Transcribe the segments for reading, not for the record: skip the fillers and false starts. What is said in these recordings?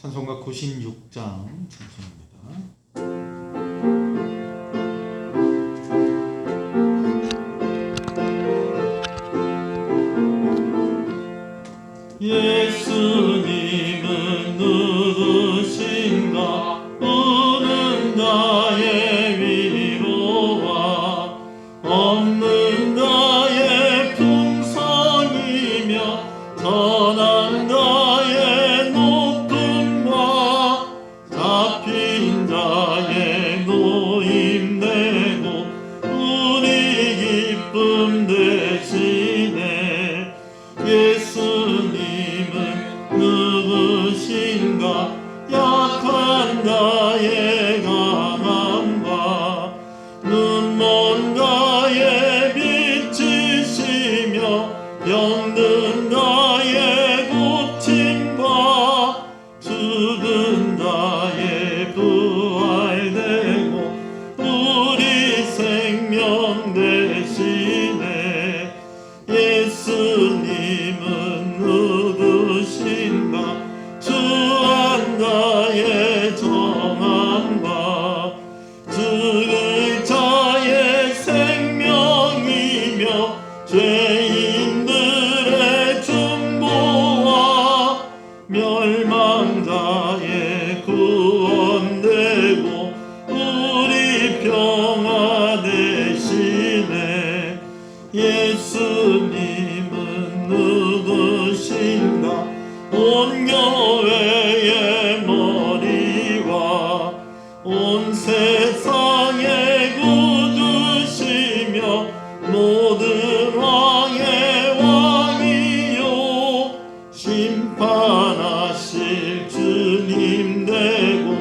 찬송가 96장 찬송입니다. 예수님은 누구신가 우는 나의 위로와 없는 나의 풍성이며 전한 나의 높음과 잡힌 자의 노임되고 우리 기쁨 되시네. 예수님은 누구신가 약한 나의 강함과 눈먼 나의 빛이시며 병든 나의 고침과 죽은 나의 부활되고 우리 생명 되시네. 예수님은 누구신가 주한 나의 정함과 죽을 자의 생명이며 죄인들의 중보와 멸망자의 구원되고 우리 평화 되시네. 예수님은 누구신가 온 교회의 머리와 온 세상의 구주시며 모든 왕의 왕이요 심판하실 주님 되고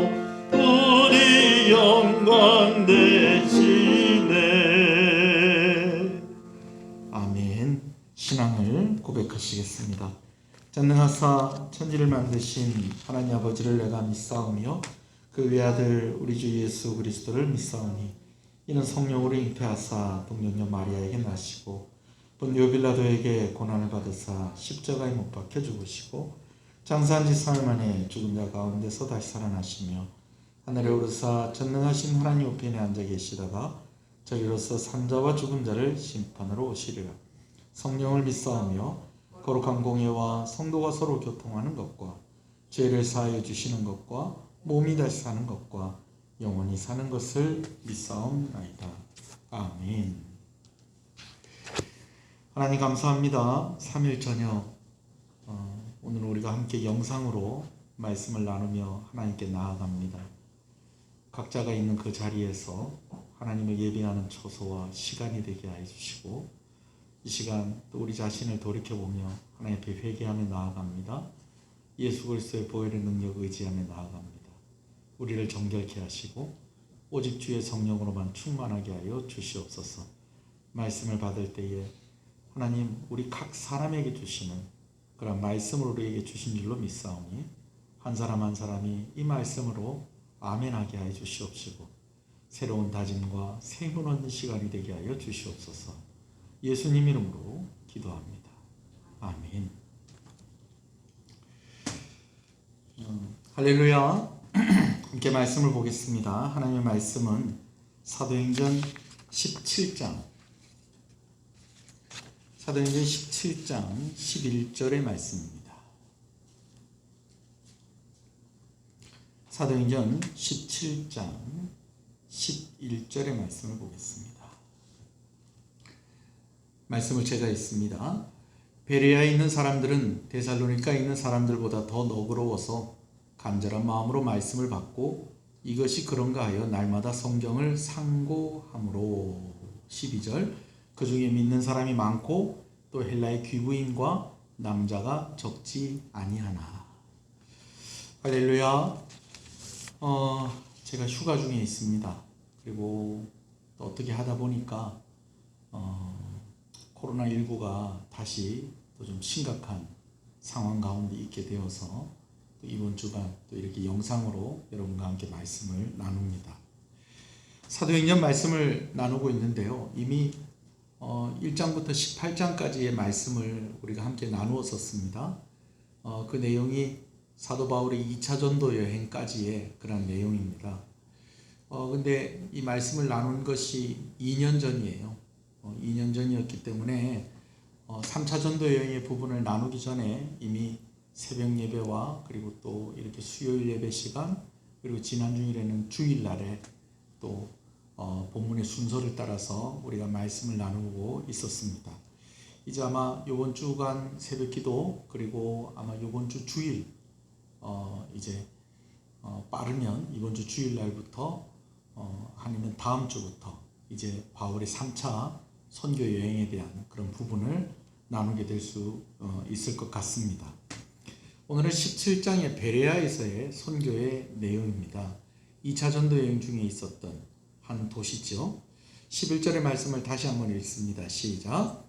우리 영광 되시네. 아멘. 신앙을 고백하시겠습니다. 전능하사 천지를 만드신 하나님 아버지를 내가 믿사오며 그 외아들 우리 주 예수 그리스도를 믿사오니 이는 성령으로 잉태하사 동정녀 마리아에게 나시고 본디오 빌라도에게 고난을 받으사 십자가에 못 박혀 죽으시고 장사한 지 사흘 만에 죽은 자 가운데서 다시 살아나시며 하늘에 오르사 전능하신 하나님 우편에 앉아 계시다가 저희로서 산자와 죽은 자를 심판으로 오시리라. 성령을 믿사오며 거룩한 공예와 성도가 서로 교통하는 것과 죄를 사하여 주시는 것과 몸이 다시 사는 것과 영원히 사는 것을 믿사옵나이다. 아멘. 하나님 감사합니다. 3일 저녁 오늘 우리가 함께 영상으로 말씀을 나누며 하나님께 나아갑니다. 각자가 있는 그 자리에서 하나님을 예배하는 초소와 시간이 되게 하여 주시고 이 시간 또 우리 자신을 돌이켜보며 하나님 앞에 회개하며 나아갑니다. 예수 그리스도의 보혈의 능력 의지하며 나아갑니다. 우리를 정결케 하시고 오직 주의 성령으로만 충만하게 하여 주시옵소서. 말씀을 받을 때에 하나님 우리 각 사람에게 주시는 그런 말씀을 우리에게 주신 줄로 믿사오니 한 사람 한 사람이 이 말씀으로 아멘하게 하여 주시옵시고 새로운 다짐과 생명 얻는 시간이 되게 하여 주시옵소서. 예수님 이름으로 기도합니다. 아멘. 할렐루야. 함께 말씀을 보겠습니다. 하나님의 말씀은 사도행전 17장 11절의 말씀입니다. 사도행전 17장 11절의 말씀을 보겠습니다. 말씀을 제가 읽습니다. 베레아에 있는 사람들은 데살로니가에 있는 사람들보다 더 너그러워서 간절한 마음으로 말씀을 받고 이것이 그런가 하여 날마다 성경을 상고함으로. 12절 그 중에 믿는 사람이 많고 또 헬라의 귀부인과 남자가 적지 아니하나. 할렐루야. 제가 휴가 중에 있습니다. 그리고 또 어떻게 하다 보니까 코로나19가 다시 또 좀 심각한 상황 가운데 있게 되어서 또 이번 주간 또 이렇게 영상으로 여러분과 함께 말씀을 나눕니다. 사도행전 말씀을 나누고 있는데요. 이미 1장부터 18장까지의 말씀을 우리가 함께 나누었었습니다. 그 내용이 사도 바울의 2차 전도 여행까지의 그런 내용입니다. 근데 이 말씀을 나눈 것이 2년 전이에요. 2년 전이었기 때문에 3차 전도 여행의 부분을 나누기 전에 이미 새벽 예배와 그리고 또 이렇게 수요일 예배 시간 그리고 지난 주일에는 주일날에 또 본문의 순서를 따라서 우리가 말씀을 나누고 있었습니다. 이제 아마 이번 주간 새벽기도 그리고 아마 이번 주 주일 이제 빠르면 이번 주 주일날부터 아니면 다음 주부터 이제 바울의 3차 선교 여행에 대한 그런 부분을 나누게 될 수 있을 것 같습니다. 오늘은 17장의 베레아에서의 선교의 내용입니다. 2차 전도 여행 중에 있었던 한 도시죠. 11절의 말씀을 다시 한번 읽습니다. 시작.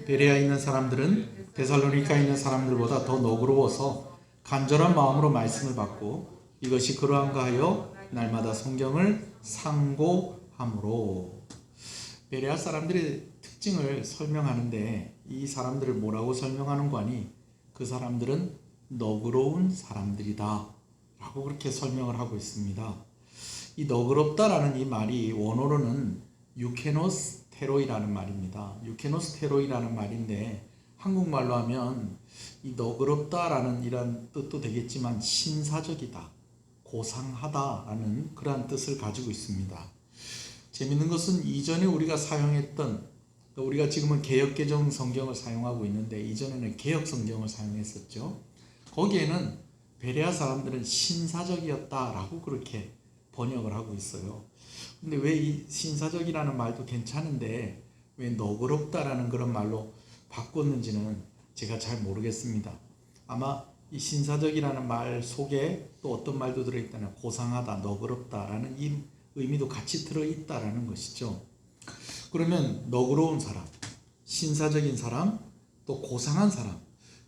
베레아에 있는 사람들은 데살로니가에 있는 사람들보다 더 너그러워서 간절한 마음으로 말씀을 받고 이것이 그러한가 하여 날마다 성경을 상고함으로. 베레아 사람들의 특징을 설명하는데 이 사람들을 뭐라고 설명하는 거니? 그 사람들은 너그러운 사람들이다 라고 그렇게 설명을 하고 있습니다. 이 너그럽다라는 이 말이 원어로는 유케노스 테로이라는 말입니다. 유케노스 테로이라는 말인데 한국말로 하면 이 너그럽다라는 이런 뜻도 되겠지만 신사적이다, 고상하다라는 그러한 뜻을 가지고 있습니다. 재밌는 것은 이전에 우리가 사용했던, 우리가 지금은 개역개정 성경을 사용하고 있는데 이전에는 개역 성경을 사용했었죠. 거기에는 베레아 사람들은 신사적이었다라고 그렇게 번역을 하고 있어요. 근데 왜 이 신사적이라는 말도 괜찮은데 왜 너그럽다라는 그런 말로 바꿨는지는 제가 잘 모르겠습니다. 아마 이 신사적이라는 말 속에 또 어떤 말도 들어있다면 고상하다, 너그럽다라는 이 의미도 같이 들어있다라는 것이죠. 그러면 너그러운 사람, 신사적인 사람, 또 고상한 사람,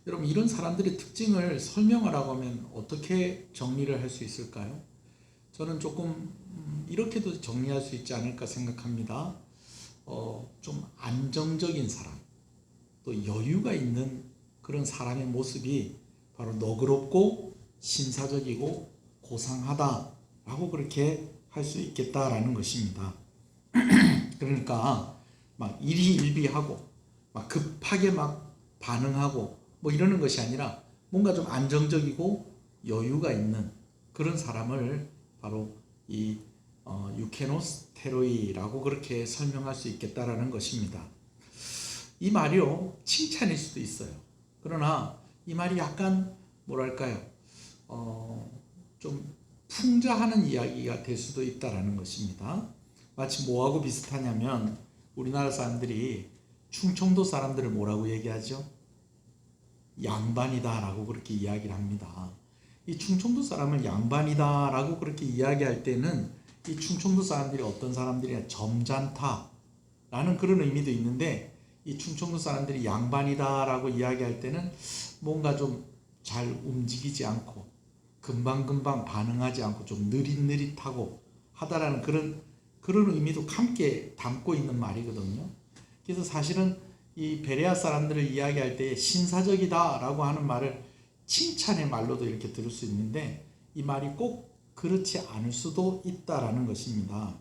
여러분 이런 사람들의 특징을 설명하라고 하면 어떻게 정리를 할 수 있을까요? 저는 조금 이렇게도 정리할 수 있지 않을까 생각합니다. 좀 안정적인 사람, 또 여유가 있는 그런 사람의 모습이 바로 너그럽고 신사적이고 고상하다라고 그렇게 할 수 있겠다라는 것입니다. 그러니까 막 일희일비하고 막 급하게 막 반응하고 뭐 이러는 것이 아니라 뭔가 좀 안정적이고 여유가 있는 그런 사람을 바로 이 유케노스 테로이라고 그렇게 설명할 수 있겠다라는 것입니다. 이 말이요 칭찬일 수도 있어요. 그러나 이 말이 약간 뭐랄까요, 좀 풍자하는 이야기가 될 수도 있다라는 것입니다. 마치 뭐하고 비슷하냐면 우리나라 사람들이 충청도 사람들을 뭐라고 얘기하죠? 양반이다라고 그렇게 이야기를 합니다. 이 충청도 사람을 양반이다라고 그렇게 이야기할 때는 이 충청도 사람들이 어떤 사람들이냐, 점잖다라는 그런 의미도 있는데 이 충청도 사람들이 양반이다라고 이야기할 때는 뭔가 좀 잘 움직이지 않고 금방금방 반응하지 않고 좀 느릿느릿하고 하다라는 그런 의미도 함께 담고 있는 말이거든요. 그래서 사실은 이 베레아 사람들을 이야기할 때 신사적이다라고 하는 말을 칭찬의 말로도 이렇게 들을 수 있는데 이 말이 꼭 그렇지 않을 수도 있다라는 것입니다.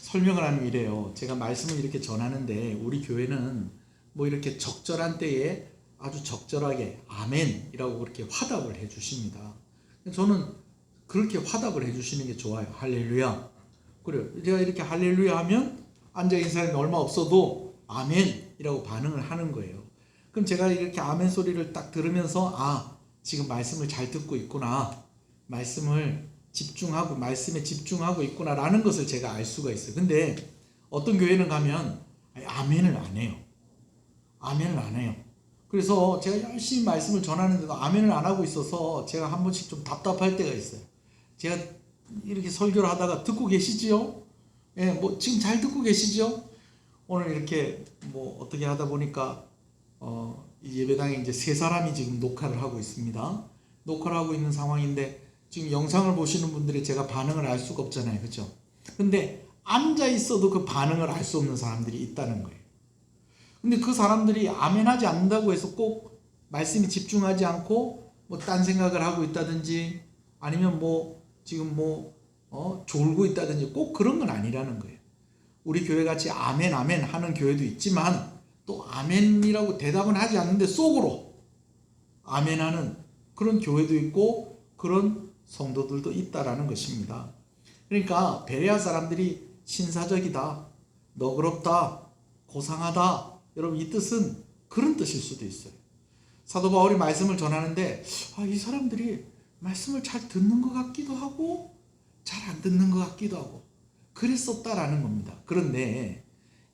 설명을 하면 이래요. 제가 말씀을 이렇게 전하는데 우리 교회는 뭐 이렇게 적절한 때에 아주 적절하게 아멘이라고 그렇게 화답을 해 주십니다. 저는 그렇게 화답을 해 주시는 게 좋아요. 할렐루야. 그래요. 제가 이렇게 할렐루야 하면 앉아있는 사람이 얼마 없어도 아멘이라고 반응을 하는 거예요. 그럼 제가 이렇게 아멘 소리를 딱 들으면서 지금 말씀을 잘 듣고 있구나, 말씀을 집중하고 말씀에 집중하고 있구나 라는 것을 제가 알 수가 있어요. 근데 어떤 교회는 가면 아멘을 안 해요. 아멘을 안 해요. 그래서 제가 열심히 말씀을 전하는데도 아멘을 안 하고 있어서 제가 한 번씩 좀 답답할 때가 있어요. 제가 이렇게 설교를 하다가 듣고 계시지요? 예, 뭐 지금 잘 듣고 계시죠? 오늘 이렇게 뭐 어떻게 하다 보니까 이 예배당에 이제 3사람이 지금 녹화를 하고 있습니다. 녹화를 하고 있는 상황인데 지금 영상을 보시는 분들이 제가 반응을 알 수가 없잖아요. 그렇죠? 근데 앉아 있어도 그 반응을 알 수 없는 사람들이 있다는 거예요. 근데 그 사람들이 아멘하지 않는다고 해서 꼭 말씀에 집중하지 않고 뭐 딴 생각을 하고 있다든지 아니면 뭐 지금 뭐 졸고 있다든지 꼭 그런 건 아니라는 거예요. 우리 교회 같이 아멘 아멘 하는 교회도 있지만 또 아멘이라고 대답은 하지 않는데 속으로 아멘하는 그런 교회도 있고 그런 성도들도 있다라는 것입니다. 그러니까 베레아 사람들이 신사적이다, 너그럽다, 고상하다, 여러분 이 뜻은 그런 뜻일 수도 있어요. 사도 바울이 말씀을 전하는데 이 사람들이 말씀을 잘 듣는 것 같기도 하고 잘 안 듣는 것 같기도 하고 그랬었다라는 겁니다. 그런데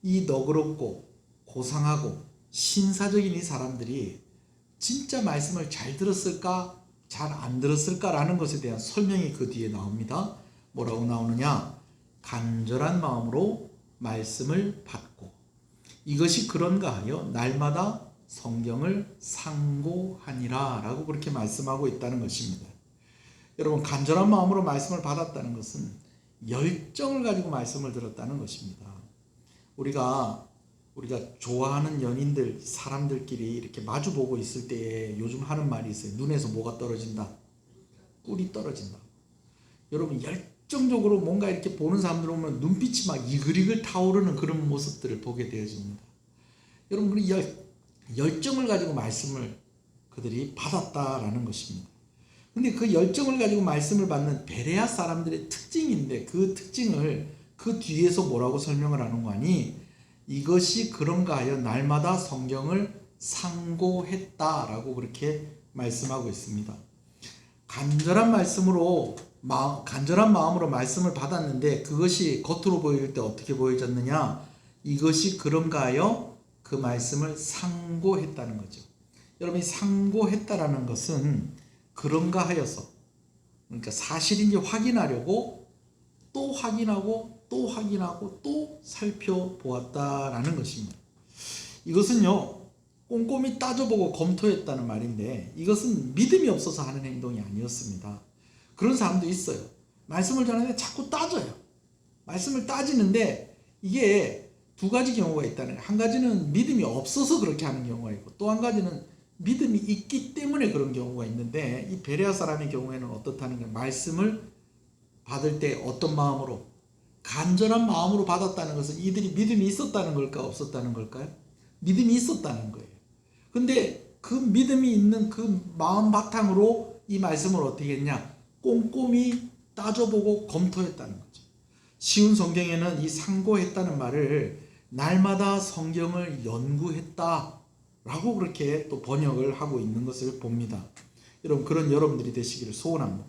이 너그럽고 고상하고 신사적인 이 사람들이 진짜 말씀을 잘 들었을까 잘 안 들었을까라는 것에 대한 설명이 그 뒤에 나옵니다. 뭐라고 나오느냐? 간절한 마음으로 말씀을 받고 이것이 그런가 하여 날마다 성경을 상고하니라 라고 그렇게 말씀하고 있다는 것입니다. 여러분 간절한 마음으로 말씀을 받았다는 것은 열정을 가지고 말씀을 들었다는 것입니다. 우리가 좋아하는 연인들 사람들끼리 이렇게 마주보고 있을 때 요즘 하는 말이 있어요. 눈에서 뭐가 떨어진다? 꿀이 떨어진다. 여러분 열정적으로 뭔가 이렇게 보는 사람들 보면 눈빛이 막 이글이글 타오르는 그런 모습들을 보게 되어집니다. 여러분 그 열정을 가지고 말씀을 그들이 받았다라는 것입니다. 근데 그 열정을 가지고 말씀을 받는 베레아 사람들의 특징인데 그 특징을 그 뒤에서 뭐라고 설명을 하는 거 아니? 이것이 그런가 하여 날마다 성경을 상고했다라고 그렇게 말씀하고 있습니다. 간절한 마음으로 말씀을 받았는데 그것이 겉으로 보일 때 어떻게 보여졌느냐? 이것이 그런가 하여 그 말씀을 상고했다는 거죠. 여러분이 상고했다라는 것은 그런가 하여서 그러니까 사실인지 확인하려고 또 확인하고 또 확인하고 또 살펴보았다라는 것입니다. 이것은요 꼼꼼히 따져보고 검토했다는 말인데 이것은 믿음이 없어서 하는 행동이 아니었습니다. 그런 사람도 있어요. 말씀을 전하는데 자꾸 따져요. 말씀을 따지는데 이게 두 가지 경우가 있다는 거예요. 한 가지는 믿음이 없어서 그렇게 하는 경우가 있고 또 한 가지는 믿음이 있기 때문에 그런 경우가 있는데 이 베레아 사람의 경우에는 어떻다는 거예요. 말씀을 받을 때 어떤 마음으로? 간절한 마음으로 받았다는 것은 이들이 믿음이 있었다는 걸까 없었다는 걸까요? 믿음이 있었다는 거예요. 근데 그 믿음이 있는 그 마음 바탕으로 이 말씀을 어떻게 했냐? 꼼꼼히 따져보고 검토했다는 거죠. 쉬운 성경에는 이 상고했다는 말을 날마다 성경을 연구했다 라고 그렇게 또 번역을 하고 있는 것을 봅니다. 여러분 그런 여러분들이 되시기를 소원합니다.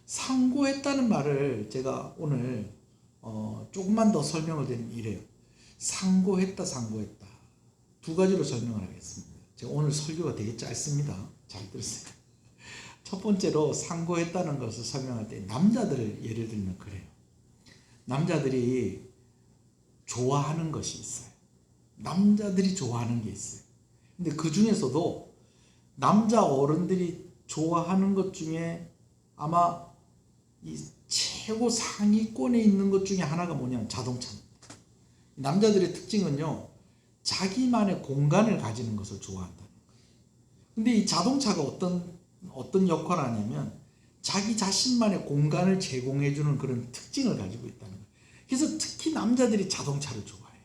상고했다는 말을 제가 오늘 조금만 더 설명을 드리면 이래요. 상고했다 두 가지로 설명을 하겠습니다. 제가 오늘 설교가 되게 짧습니다. 잘 들으세요. 첫 번째로 상고했다는 것을 설명할 때 남자들을 예를 들면 그래요. 남자들이 좋아하는 것이 있어요. 남자들이 좋아하는 게 있어요. 근데 그 중에서도 남자 어른들이 좋아하는 것 중에 아마 이 최고 상위권에 있는 것 중에 하나가 뭐냐면 자동차입니다. 남자들의 특징은요, 자기만의 공간을 가지는 것을 좋아한다는 거예요. 근데 이 자동차가 어떤 역할을 하냐면 자기 자신만의 공간을 제공해주는 그런 특징을 가지고 있다는 거예요. 그래서 특히 남자들이 자동차를 좋아해요.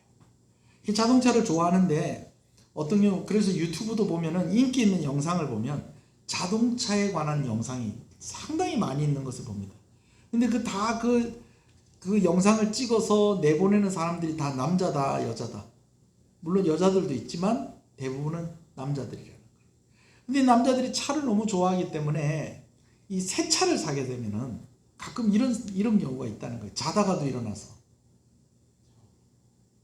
자동차를 좋아하는데 어떤 경우 그래서 유튜브도 보면은 인기 있는 영상을 보면 자동차에 관한 영상이 상당히 많이 있는 것을 봅니다. 근데 그 영상을 찍어서 내보내는 사람들이 다 남자다, 여자다. 물론 여자들도 있지만 대부분은 남자들이라는 거예요. 근데 남자들이 차를 너무 좋아하기 때문에 이 새 차를 사게 되면은 가끔 이런 경우가 있다는 거예요. 자다가도 일어나서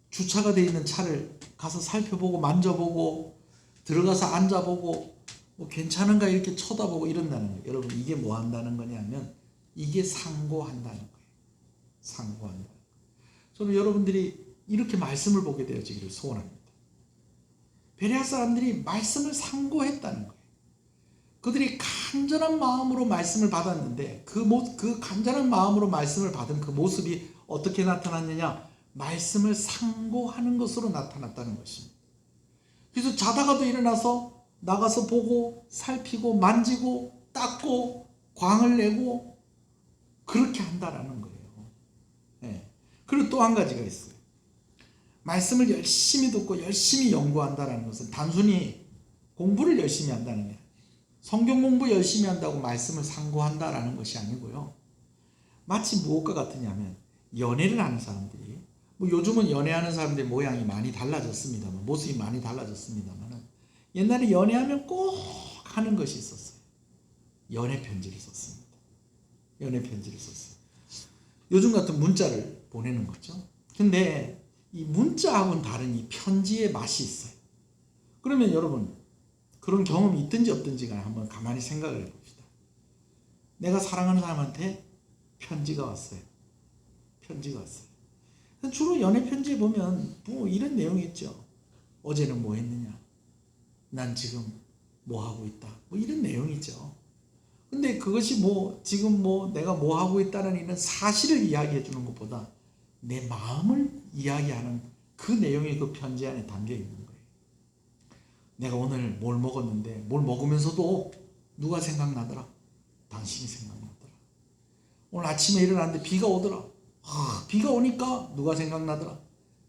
주차가 되어 있는 차를 가서 살펴보고 만져보고 들어가서 앉아보고 뭐 괜찮은가 이렇게 쳐다보고 이런다는 거예요. 여러분 이게 뭐 한다는 거냐면 이게 상고한다는 거예요. 상고한다. 저는 여러분들이 이렇게 말씀을 보게 되어지기를 소원합니다. 베레아 사람들이 말씀을 상고했다는 거예요. 그들이 간절한 마음으로 말씀을 받았는데 그 간절한 마음으로 말씀을 받은 그 모습이 어떻게 나타났느냐? 말씀을 상고하는 것으로 나타났다는 것입니다. 그래서 자다가도 일어나서 나가서 보고 살피고 만지고 닦고 광을 내고 그렇게 한다라는 거예요. 예. 그리고 또 한 가지가 있어요. 말씀을 열심히 듣고 열심히 연구한다는 것은 단순히 공부를 열심히 한다는 게, 성경 공부 열심히 한다고 말씀을 상고한다라는 것이 아니고요. 마치 무엇과 같으냐면 연애를 하는 사람들이, 뭐 요즘은 연애하는 사람들의 모양이 많이 달라졌습니다만, 모습이 많이 달라졌습니다만, 옛날에 연애하면 꼭 하는 것이 있었어요. 연애 편지를 썼습니다. 연애 편지를 썼어요. 요즘 같은 문자를 보내는 거죠. 근데 이 문자하고는 다른 이 편지의 맛이 있어요. 그러면 여러분, 그런 경험이 있든지 없든지가 한번 가만히 생각을 해봅시다. 내가 사랑하는 사람한테 편지가 왔어요. 편지가 왔어요. 주로 연애 편지에 보면 뭐 이런 내용이 있죠. 어제는 뭐 했느냐? 난 지금 뭐 하고 있다. 뭐 이런 내용이죠. 근데 그것이 뭐 지금 뭐 내가 뭐 하고 있다는 이런 사실을 이야기해 주는 것보다 내 마음을 이야기하는 그 내용이 그 편지 안에 담겨 있는 거예요. 내가 오늘 뭘 먹었는데, 뭘 먹으면서도 누가 생각나더라? 당신이 생각나더라. 오늘 아침에 일어났는데 비가 오더라. 비가 오니까 누가 생각나더라?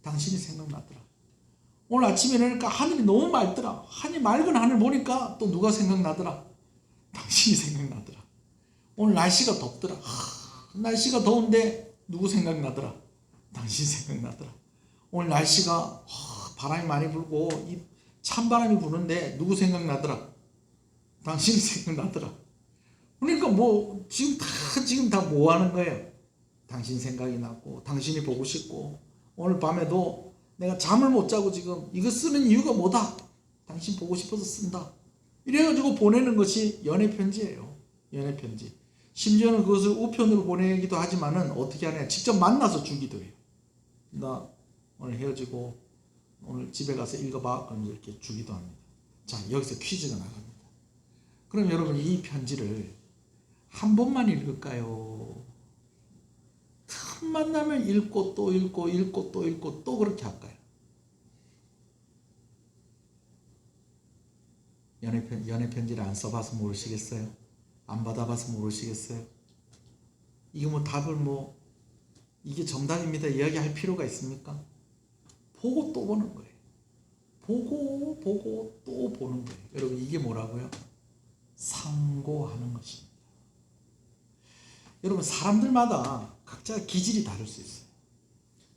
당신이 생각나더라. 오늘 아침에 일어나니까 하늘이 너무 맑더라. 맑은 하늘 보니까 또 누가 생각나더라? 당신이 생각나더라. 오늘 날씨가 덥더라. 날씨가 더운데 누구 생각나더라? 당신이 생각나더라. 오늘 날씨가 바람이 많이 불고 이 찬바람이 부는데 누구 생각나더라? 당신이 생각나더라. 그러니까 뭐 지금 다 뭐 하는 거예요? 당신 생각이 나고 당신이 보고 싶고, 오늘 밤에도 내가 잠을 못 자고 지금 이거 쓰는 이유가 뭐다? 당신 보고 싶어서 쓴다. 이래가지고 보내는 것이 연애 편지예요. 연애 편지. 심지어는 그것을 우편으로 보내기도 하지만은 어떻게 하냐? 직접 만나서 주기도 해요. 나 오늘 헤어지고 오늘 집에 가서 읽어봐. 그럼 이렇게 주기도 합니다. 자, 여기서 퀴즈가 나갑니다. 그럼 여러분, 이 편지를 한 번만 읽을까요? 틈만 나면 읽고 또 읽고 읽고 또 읽고 또 그렇게 할까요? 연애 편지를 안 써봐서 모르시겠어요? 안 받아봐서 모르시겠어요? 이거 뭐 답을 뭐 이게 정답입니다 이야기할 필요가 있습니까? 보고 또 보는 거예요. 보고 또 보는 거예요. 여러분, 이게 뭐라고요? 상고하는 것입니다. 여러분, 사람들마다 각자 기질이 다를 수 있어요.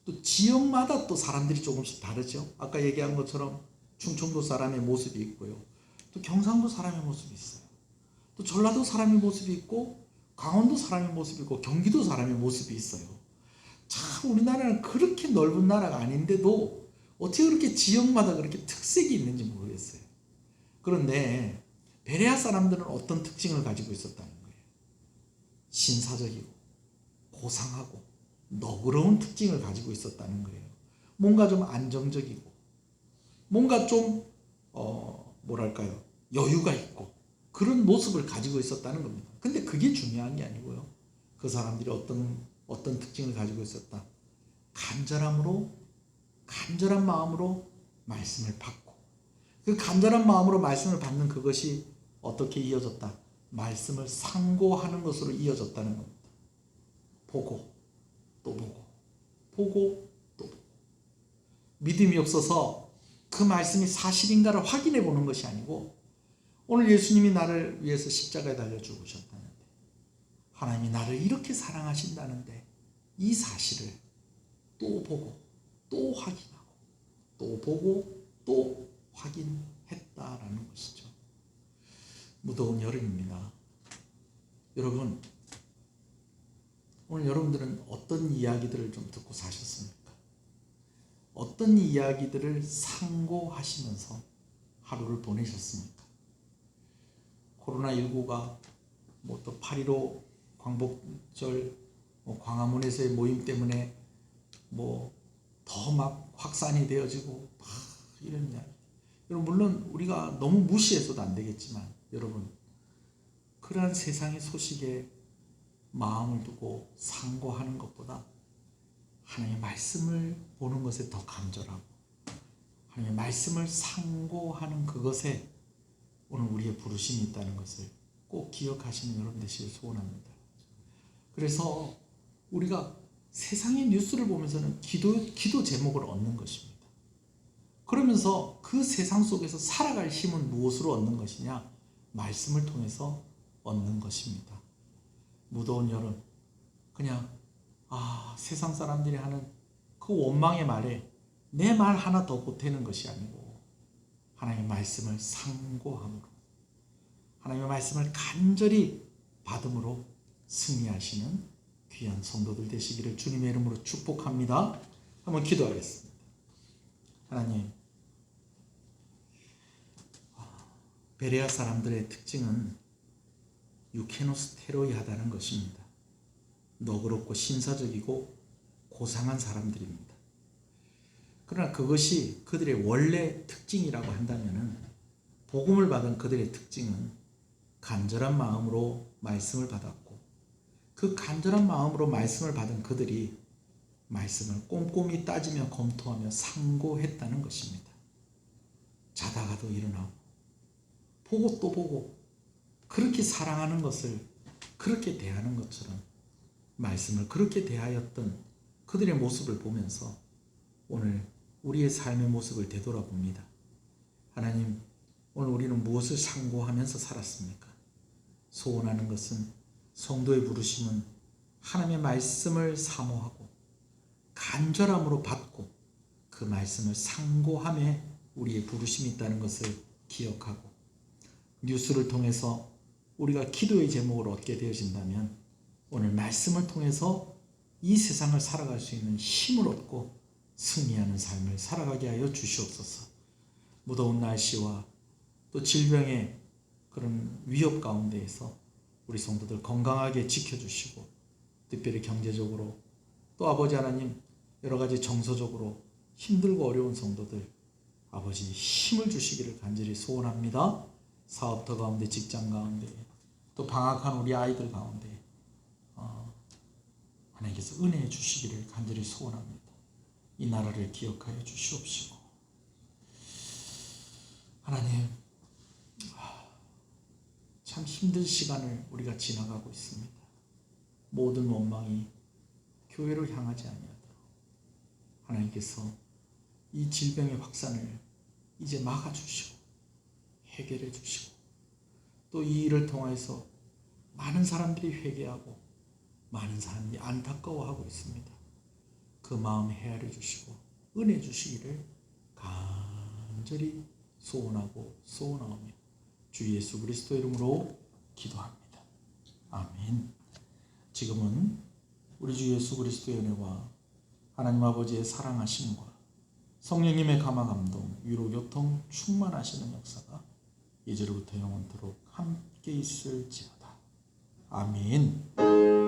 또 지역마다 또 사람들이 조금씩 다르죠. 아까 얘기한 것처럼 충청도 사람의 모습이 있고요. 또 경상도 사람의 모습이 있어요. 또 전라도 사람의 모습이 있고, 강원도 사람의 모습이 있고, 경기도 사람의 모습이 있어요. 참 우리나라는 그렇게 넓은 나라가 아닌데도 어떻게 그렇게 지역마다 그렇게 특색이 있는지 모르겠어요. 그런데 베레아 사람들은 어떤 특징을 가지고 있었다는 거예요? 신사적이고 고상하고 너그러운 특징을 가지고 있었다는 거예요. 뭔가 좀 안정적이고, 뭔가 좀 뭐랄까요, 여유가 있고 그런 모습을 가지고 있었다는 겁니다. 근데 그게 중요한 게 아니고요. 그 사람들이 어떤 특징을 가지고 있었다? 간절한 마음으로 말씀을 받고, 그 간절한 마음으로 말씀을 받는 그것이 어떻게 이어졌다? 말씀을 상고하는 것으로 이어졌다는 겁니다. 보고 또 보고, 보고 또 보고. 믿음이 없어서 그 말씀이 사실인가를 확인해 보는 것이 아니고, 오늘 예수님이 나를 위해서 십자가에 달려 죽으셨다는데, 하나님이 나를 이렇게 사랑하신다는데 이 사실을 또 보고 또 확인하고 또 보고 또 확인했다라는 것이죠. 무더운 여름입니다. 여러분, 오늘 여러분들은 어떤 이야기들을 좀 듣고 사셨습니까? 어떤 이야기들을 상고하시면서 하루를 보내셨습니까? 코로나19가 뭐 또 8.15 광복절 광화문에서의 모임 때문에 뭐 더 막 확산이 되어지고 막 이런 이야기. 여러분, 물론 우리가 너무 무시해서도 안 되겠지만, 여러분, 그러한 세상의 소식에 마음을 두고 상고하는 것보다 하나님의 말씀을 보는 것에 더 간절하고, 하나님의 말씀을 상고하는 그것에 오늘 우리의 부르심이 있다는 것을 꼭 기억하시는 여러분 되시길 소원합니다. 그래서 우리가 세상의 뉴스를 보면서는 기도 제목을 얻는 것입니다. 그러면서 그 세상 속에서 살아갈 힘은 무엇으로 얻는 것이냐? 말씀을 통해서 얻는 것입니다. 무더운 여름, 그냥 세상 사람들이 하는 그 원망의 말에 내 말 하나 더 보태는 것이 아니고 하나님의 말씀을 상고함으로, 하나님의 말씀을 간절히 받음으로 승리하시는 귀한 성도들 되시기를 주님의 이름으로 축복합니다. 한번 기도하겠습니다. 하나님, 베레아 사람들의 특징은 유케노스테로이하다는 것입니다. 너그럽고 신사적이고 고상한 사람들입니다. 그러나 그것이 그들의 원래 특징이라고 한다면 복음을 받은 그들의 특징은 간절한 마음으로 말씀을 받았고, 그 간절한 마음으로 말씀을 받은 그들이 말씀을 꼼꼼히 따지며 검토하며 상고했다는 것입니다. 자다가도 일어나고 보고 또 보고 그렇게 사랑하는 것을 그렇게 대하는 것처럼 말씀을 그렇게 대하였던 그들의 모습을 보면서 오늘 우리의 삶의 모습을 되돌아봅니다. 하나님, 오늘 우리는 무엇을 상고하면서 살았습니까? 소원하는 것은, 성도의 부르심은 하나님의 말씀을 사모하고 간절함으로 받고 그 말씀을 상고함에 우리의 부르심이 있다는 것을 기억하고, 뉴스를 통해서 우리가 기도의 제목을 얻게 되어진다면 오늘 말씀을 통해서 이 세상을 살아갈 수 있는 힘을 얻고 승리하는 삶을 살아가게 하여 주시옵소서. 무더운 날씨와 또 질병의 그런 위협 가운데에서 우리 성도들 건강하게 지켜주시고, 특별히 경제적으로 또 아버지 하나님 여러 가지 정서적으로 힘들고 어려운 성도들 아버지 힘을 주시기를 간절히 소원합니다. 사업터 가운데, 직장 가운데, 또 방학한 우리 아이들 가운데 하나님께서 은혜 주시기를 간절히 소원합니다. 이 나라를 기억하여 주시옵시고, 하나님, 참 힘든 시간을 우리가 지나가고 있습니다. 모든 원망이 교회를 향하지 아니하도록 하나님께서 이 질병의 확산을 이제 막아주시고 해결해 주시고, 또 이 일을 통해서 많은 사람들이 회개하고 많은 사람들이 안타까워하고 있습니다. 그 마음 헤아려 주시고 은혜 주시기를 간절히 소원하고 소원하오며 주 예수 그리스도 이름으로 기도합니다. 아멘. 지금은 우리 주 예수 그리스도의 은혜와 하나님 아버지의 사랑하심과 성령님의 감화 감동, 위로 교통 충만하시는 역사가 이제로부터 영원토록 함께 있을지어다. 아멘.